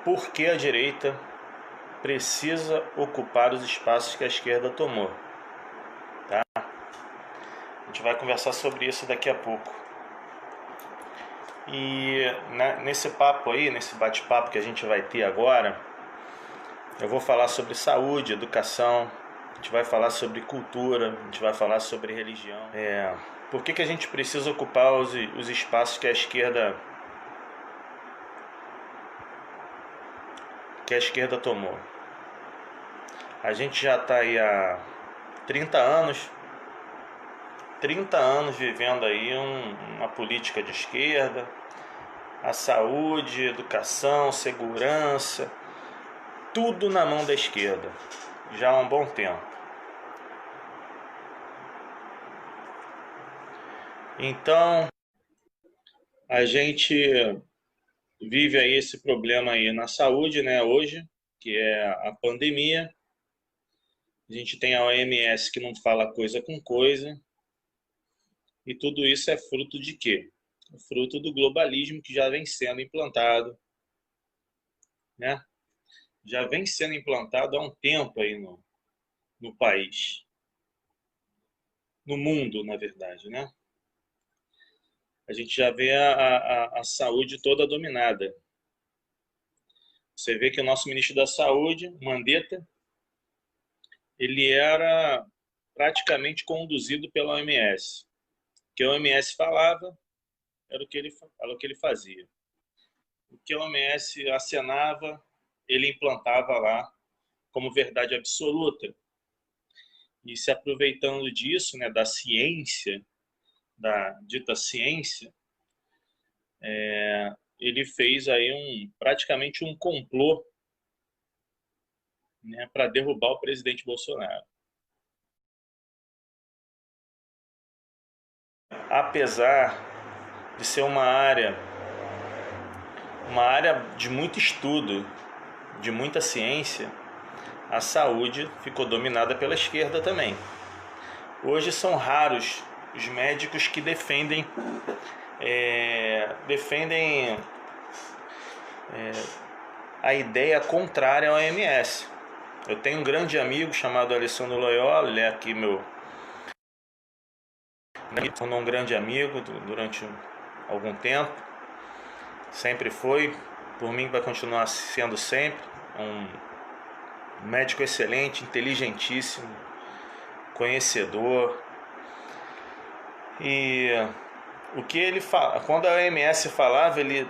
por que a direita precisa ocupar os espaços que a esquerda tomou, tá? A gente vai conversar sobre isso daqui a pouco. E nesse papo aí, nesse bate-papo que a gente vai ter agora, eu vou falar sobre saúde, educação, a gente vai falar sobre cultura, a gente vai falar sobre religião. Por que a gente precisa ocupar os espaços que a esquerda tomou? A gente já está aí há 30 anos vivendo aí uma política de esquerda, a saúde, educação, segurança, tudo na mão da esquerda, já há um bom tempo. Então, a gente vive aí esse problema aí na saúde, né, hoje, que é a pandemia. A gente tem a OMS que não fala coisa com coisa. E tudo isso é fruto de quê? É fruto do globalismo que já vem sendo implantado, né? Já vem sendo implantado há um tempo aí no país. No mundo, na verdade, né? A gente já vê a saúde toda dominada. Você vê que o nosso ministro da Saúde, Mandetta, ele era praticamente conduzido pela OMS. O que a OMS falava era o que ele fazia. O que a OMS acenava, ele implantava lá como verdade absoluta. E se aproveitando disso, né, da ciência, da dita ciência, ele fez aí praticamente um complô, né, para derrubar o presidente Bolsonaro. Apesar de ser uma área de muito estudo, de muita ciência, a saúde ficou dominada pela esquerda também. Hoje são raros os médicos que defendem a ideia contrária à OMS. Eu tenho um grande amigo chamado Alessandro Loyola, ele é aqui um grande amigo durante algum tempo, sempre foi, por mim vai continuar sendo sempre, um médico excelente, inteligentíssimo, conhecedor. E o que ele fala, quando a OMS falava, ele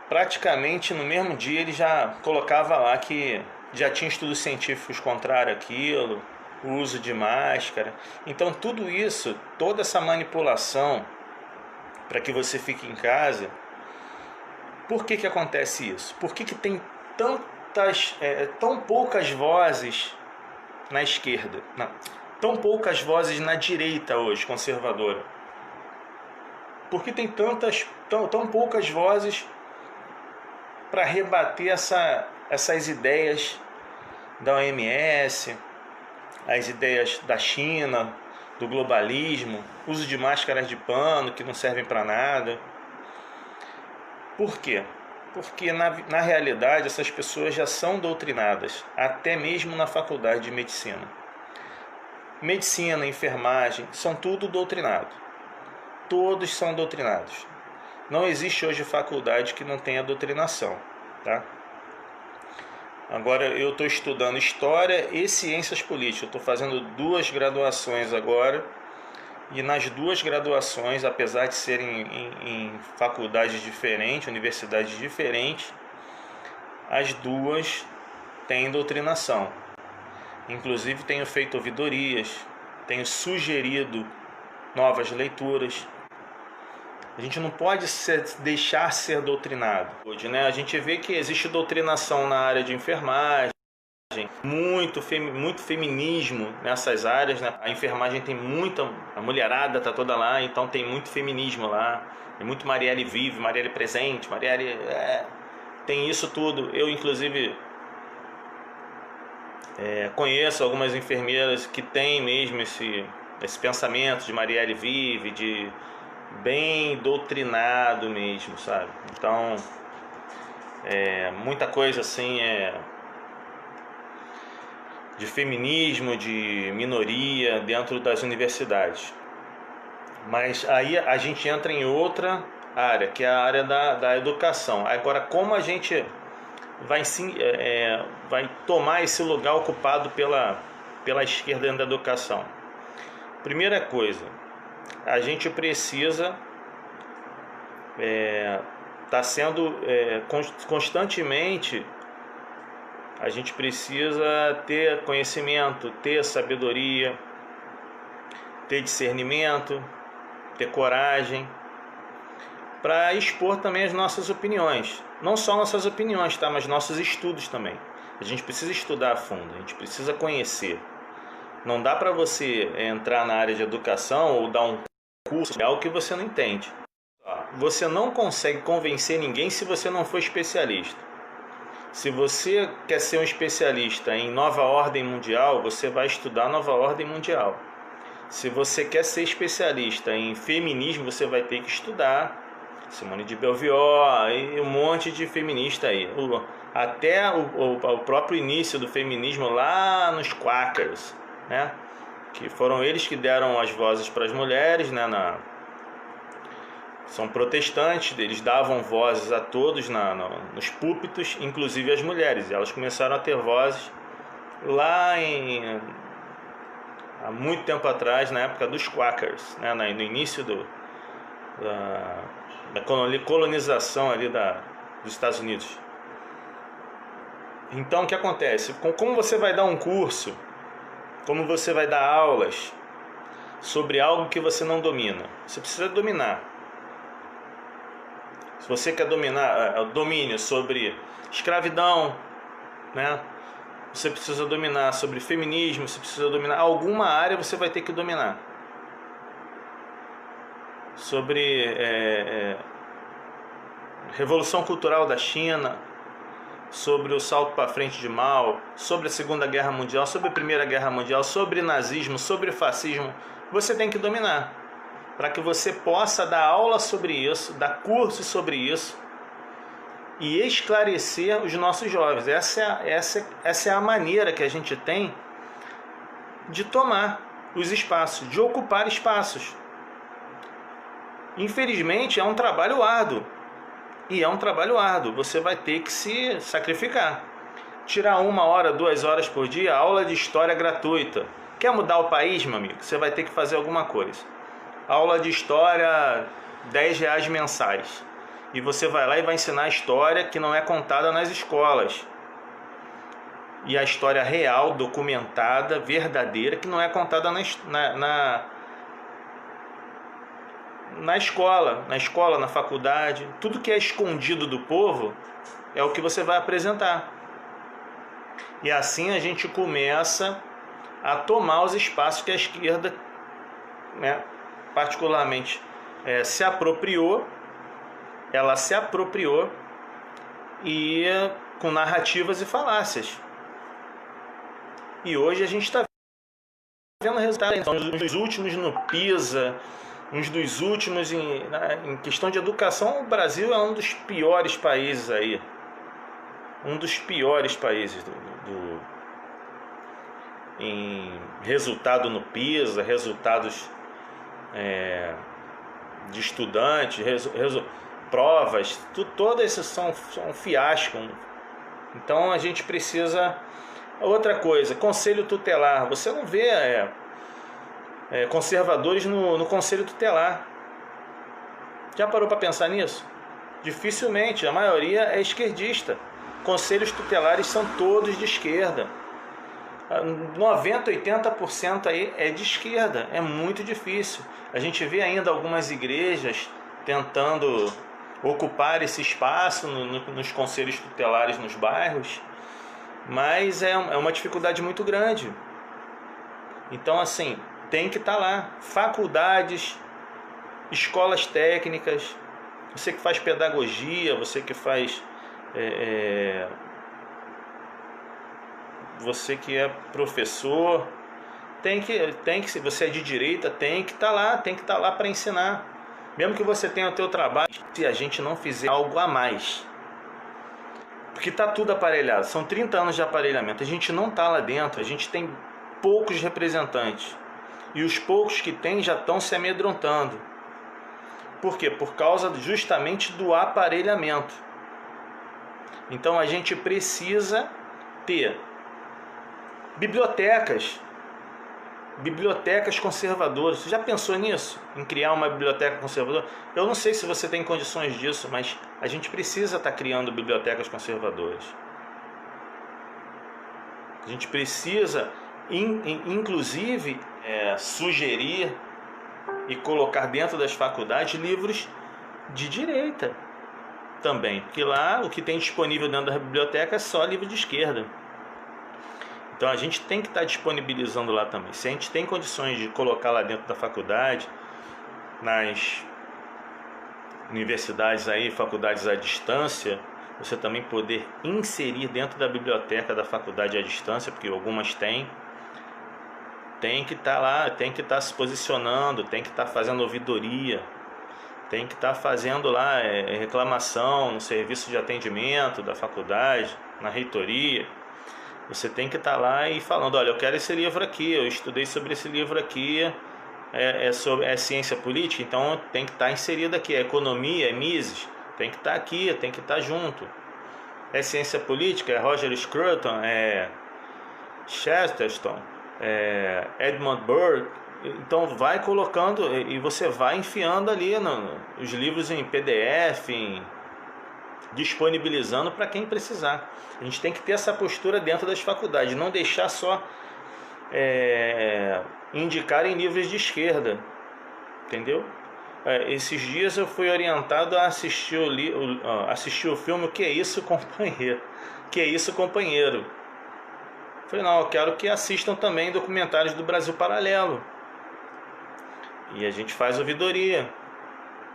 praticamente no mesmo dia ele já colocava lá que já tinha estudos científicos contrários àquilo, o uso de máscara. Então tudo isso, toda essa manipulação para que você fique em casa, por que acontece isso? Por que tem tão poucas vozes na esquerda? Não, tão poucas vozes na direita hoje, conservadora? Por que tem tão poucas vozes para rebater essas ideias da OMS, as ideias da China, do globalismo, uso de máscaras de pano que não servem para nada? Por quê? Porque na realidade essas pessoas já são doutrinadas, até mesmo na faculdade de medicina. Medicina, enfermagem, são tudo doutrinado. Todos são doutrinados. Não existe hoje faculdade que não tenha doutrinação, tá? Agora eu estou estudando História e Ciências Políticas. Estou fazendo 2 graduações agora. E nas 2 graduações, apesar de serem em faculdades diferentes, universidades diferentes, as 2 têm doutrinação. Inclusive tenho feito ouvidorias, tenho sugerido novas leituras. A gente não pode deixar ser doutrinado. Hoje, né? A gente vê que existe doutrinação na área de enfermagem, muito feminismo nessas áreas, né? A enfermagem tem a mulherada tá toda lá, então tem muito feminismo lá. Tem muito Marielle Vive, Marielle Presente, Marielle... tem isso tudo. Eu, inclusive, conheço algumas enfermeiras que têm mesmo esse pensamento de Marielle Vive, de... bem doutrinado mesmo, sabe? Então, muita coisa assim de feminismo, de minoria dentro das universidades. Mas aí a gente entra em outra área, que é a área da educação. Agora, como a gente vai tomar esse lugar ocupado pela esquerda dentro da educação? Primeira coisa, a gente precisa tá sendo constantemente, a gente precisa ter conhecimento, ter sabedoria, ter discernimento, ter coragem para expor também as nossas opiniões. Não só nossas opiniões, tá? Mas nossos estudos também. A gente precisa estudar a fundo, a gente precisa conhecer. Não dá para você entrar na área de educação ou dar um curso de algo que você não entende. Você não consegue convencer ninguém se você não for especialista. Se você quer ser um especialista em nova ordem mundial, você vai estudar nova ordem mundial. Se você quer ser especialista em feminismo, você vai ter que estudar Simone de Beauvoir e um monte de feminista aí. Até o próprio início do feminismo lá nos Quakers, né? Que foram eles que deram as vozes para as mulheres, né? São protestantes, eles davam vozes a todos nos púlpitos, inclusive as mulheres. E elas começaram a ter vozes lá há muito tempo atrás, na época dos Quakers, né? No início da colonização ali dos Estados Unidos. Então, o que acontece? Como você vai dar um curso, como você vai dar aulas sobre algo que você não domina? Você precisa dominar. Se você quer dominar o domínio sobre escravidão, né? Você precisa dominar sobre feminismo, você precisa dominar alguma área, você vai ter que dominar. Sobre Revolução Cultural da China, sobre o salto para frente de Mao, sobre a Segunda Guerra Mundial, sobre a Primeira Guerra Mundial, sobre nazismo, sobre fascismo, você tem que dominar. Para que você possa dar aula sobre isso, dar curso sobre isso e esclarecer os nossos jovens. Essa é a maneira que a gente tem de tomar os espaços, de ocupar espaços. Infelizmente é um trabalho árduo. E é um trabalho árduo, você vai ter que se sacrificar. Tirar 1 hora, 2 horas por dia, aula de história gratuita. Quer mudar o país, meu amigo? Você vai ter que fazer alguma coisa. Aula de história, R$10 mensais. E você vai lá e vai ensinar a história que não é contada nas escolas. E a história real, documentada, verdadeira, que não é contada na escola, na faculdade. Tudo que é escondido do povo é o que você vai apresentar. E assim a gente começa a tomar os espaços que a esquerda, né, particularmente se apropriou. Ela se apropriou e com narrativas e falácias. E hoje a gente está vendo resultados. Então, um dos últimos no PISA, uns dos últimos em questão de educação, o Brasil é um dos piores países aí. Um dos piores países em resultado no PISA, resultados de estudantes, provas, todas essas são um fiasco. Então a gente precisa... Outra coisa, conselho tutelar. Você não vê conservadores no conselho tutelar. Já parou para pensar nisso? Dificilmente, a maioria é esquerdista. Conselhos tutelares são todos de esquerda. 90%, 80% aí é de esquerda. É muito difícil. A gente vê ainda algumas igrejas tentando ocupar esse espaço nos conselhos tutelares nos bairros, mas é uma dificuldade muito grande. Então, assim, tem que estar lá. Faculdades, escolas técnicas, você que faz pedagogia, você que faz... você que é professor, se você é de direita, tem que estar lá para ensinar. Mesmo que você tenha o teu trabalho, se a gente não fizer algo a mais. Porque está tudo aparelhado, são 30 anos de aparelhamento, a gente não está lá dentro, a gente tem poucos representantes. E os poucos que tem já estão se amedrontando. Por quê? Por causa justamente do aparelhamento. Então a gente precisa ter bibliotecas conservadoras. Você já pensou nisso? Em criar uma biblioteca conservadora? Eu não sei se você tem condições disso, mas a gente precisa estar criando bibliotecas conservadoras. A gente precisa, inclusive, sugerir e colocar dentro das faculdades livros de direita também. Porque lá o que tem disponível dentro da biblioteca é só livro de esquerda. Então a gente tem que estar disponibilizando lá também. Se a gente tem condições de colocar lá dentro da faculdade, nas universidades aí, faculdades à distância, você também poder inserir dentro da biblioteca da faculdade à distância, porque algumas têm, tem que estar lá, tem que estar se posicionando, tem que estar fazendo ouvidoria, tem que estar fazendo lá reclamação no serviço de atendimento da faculdade, na reitoria. Você tem que estar lá e falando, olha, eu quero esse livro aqui, eu estudei sobre esse livro aqui, é ciência política, então tem que estar inserido aqui, é economia, é Mises, tem que estar aqui, tem que estar junto. É ciência política, é Roger Scruton, é Chesterton, é Edmund Burke. Então vai colocando e você vai enfiando ali os livros em PDF, disponibilizando para quem precisar. A gente tem que ter essa postura dentro das faculdades, não deixar só indicarem livros de esquerda, entendeu? Esses dias eu fui orientado a assistir o filme O Que É Isso, Companheiro? Que é isso, companheiro? Falei, não, eu quero que assistam também documentários do Brasil Paralelo. E a gente faz ouvidoria.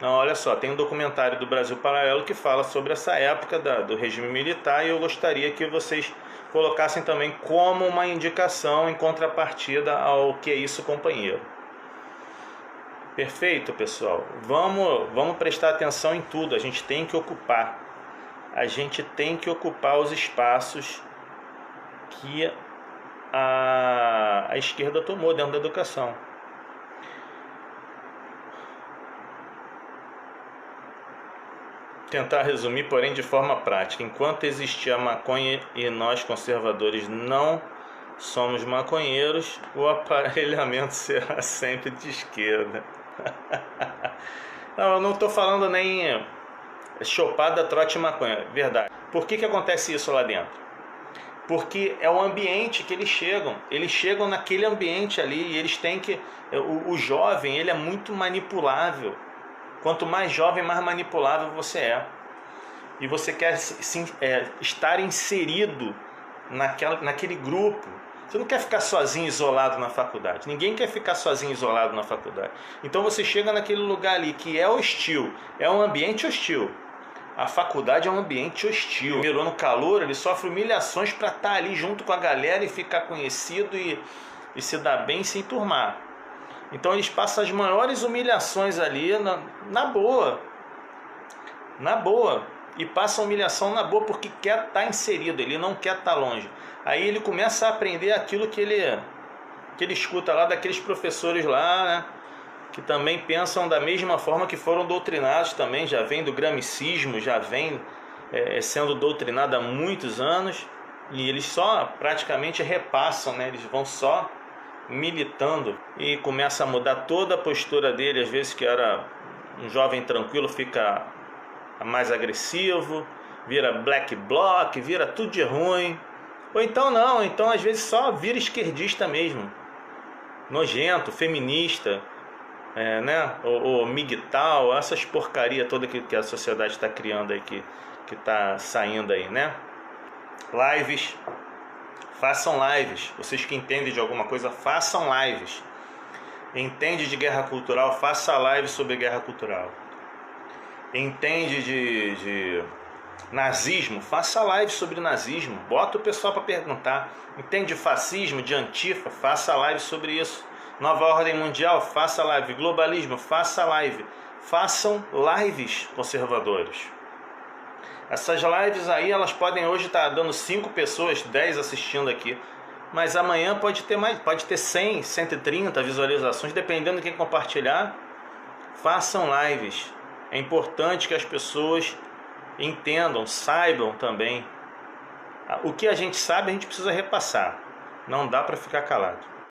Não, olha só, tem um documentário do Brasil Paralelo que fala sobre essa época do regime militar e eu gostaria que vocês colocassem também como uma indicação em contrapartida ao Que É Isso, Companheiro. Perfeito, pessoal? Vamos prestar atenção em tudo, a gente tem que ocupar. A gente tem que ocupar os espaços que a esquerda tomou dentro da educação. Tentar resumir, porém de forma prática. Enquanto existir a maconha e nós conservadores não somos maconheiros, o aparelhamento será sempre de esquerda. Não, eu não estou falando nem chopada, trote maconha, verdade. Por que acontece isso lá dentro? Porque é o ambiente que eles chegam naquele ambiente ali e eles têm que... O jovem, ele é muito manipulável. Quanto mais jovem, mais manipulável você é. E você quer estar inserido naquele grupo. Você não quer ficar sozinho, isolado na faculdade. Ninguém quer ficar sozinho, isolado na faculdade. Então você chega naquele lugar ali que é hostil. É um ambiente hostil. A faculdade é um ambiente hostil. Mirou no calor, ele sofre humilhações para estar ali junto com a galera e ficar conhecido e se dar bem, se enturmar. Então eles passam as maiores humilhações ali na boa. Na boa. E passa a humilhação na boa porque quer estar inserido, ele não quer estar longe. Aí ele começa a aprender aquilo que ele escuta lá daqueles professores lá, né? Que também pensam da mesma forma que foram doutrinados também, já vem do gramicismo, já vem sendo doutrinado há muitos anos. E eles só praticamente repassam, né? Eles vão só militando e começa a mudar toda a postura dele. Às vezes que era um jovem tranquilo fica mais agressivo, vira black bloc, vira tudo de ruim. Ou então não, então às vezes só vira esquerdista mesmo, nojento, feminista, né? ou migtal, essas porcaria toda que a sociedade está criando aí, que está saindo aí, né? Lives. Façam lives. Vocês que entendem de alguma coisa, façam lives. Entende de guerra cultural, faça live sobre guerra cultural. Entende de nazismo, faça live sobre nazismo. Bota o pessoal para perguntar. Entende de fascismo, de antifa, faça live sobre isso. Nova ordem mundial, faça live. Globalismo, faça live. Façam lives conservadores. Essas lives aí, elas podem hoje estar dando 5 pessoas, 10 assistindo aqui, mas amanhã pode ter mais, pode ter 100, 130 visualizações, dependendo de quem compartilhar. Façam lives. É importante que as pessoas entendam, saibam também. O que a gente sabe, a gente precisa repassar. Não dá para ficar calado.